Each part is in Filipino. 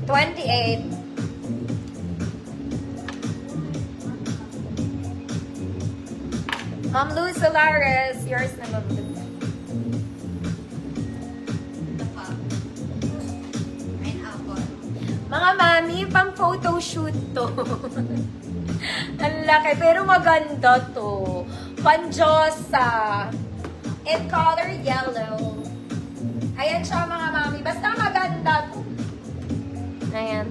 28. Ma'am Luz Solares, yours na Ma'am Luz. Mga mami, pang photoshoot to. Ang laki, pero maganda to. Panjosa. In color yellow. Ayan siya mga mami. Basta maganda to. Ayan.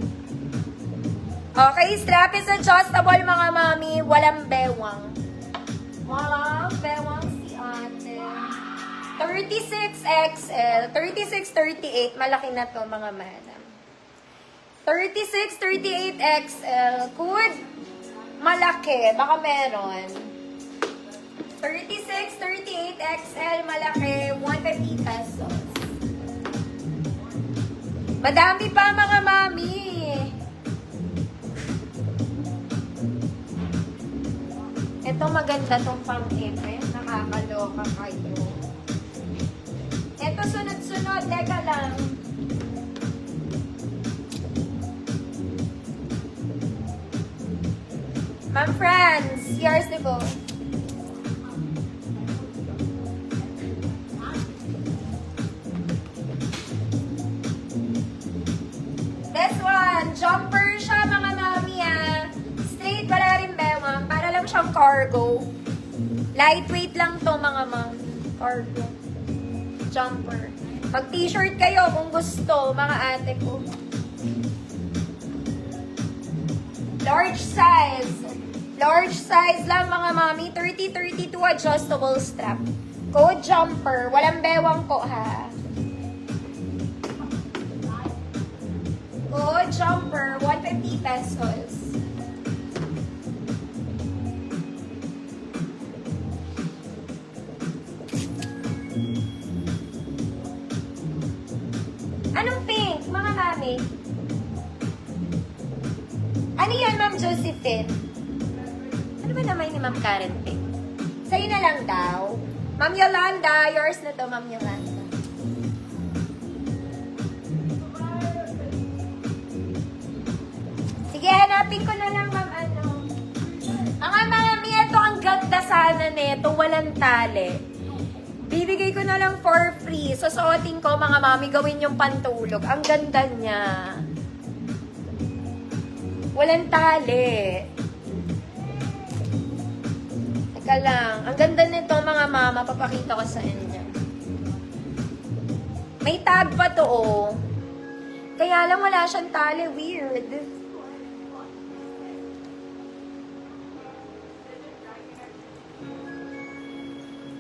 Okay, strap is adjustable mga mami. Walang bewang. Walang bewang si ate. 36XL. 36-38. Malaki na to mga madam. 36-38XL. Good. Malaki. Baka meron. 36-38XL. Malaki. 150 pesos. Madami pa mga mami. Ito maganda tong pang-ipin. Nakakaloka kayo. Ito sunod-sunod. Teka lang. Ma'am Franz, yours to go. This one, jumper siya mga mami Straight, wala rin bewang. Para lang siyang cargo. Lightweight lang to mga ma'am. Cargo. Jumper. Pag t-shirt kayo kung gusto, mga ate ko. Large size. Large size lang mga mami. 30-32 adjustable strap. Code jumper. Walang bewang ko ha. Code jumper. 150 pesos. Anong pink mga mami? Ano yan, Ma'am Josephine? Ano ba naman ni Ma'am Karen Pink? Sa'yo na lang daw. Ma'am Yolanda, yours na to, Ma'am Yolanda. Sige, hanapin ko na lang, Ma'am ano. Mga mami, ito ang ganda sana nito, walang tali. Bibigay ko na lang for free. Susuotin ko, mga mami, gawin yung pantulog. Ang ganda niya. Walang tali. Teka lang. Ang ganda nito mga mama. Papakita ko sa inyo. May tag pa to oh. Kaya lang wala siyang tali. Weird.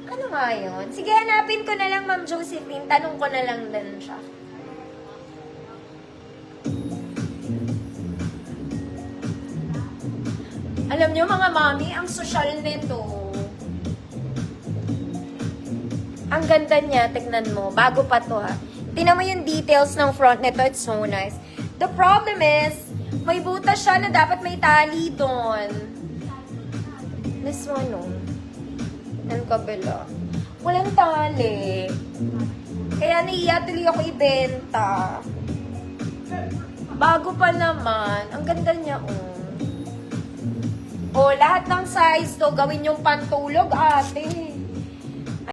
Ano nga yun? Sige, hanapin ko na lang Ma'am Josephine. Tanong ko na lang din siya. Alam nyo mga mami, ang social nito. Ang ganda niya, tignan mo. Bago pa to ha. Tingnan mo yung details ng front nito. It's so nice. The problem is, may butas siya na dapat may tali doon. This one, no? Ang kabila. Walang tali. Kaya naiya tuloy ako ibenta. Bago pa naman. Ang ganda niya, oh. O, lahat ng size to, gawin yung pantulog, ate.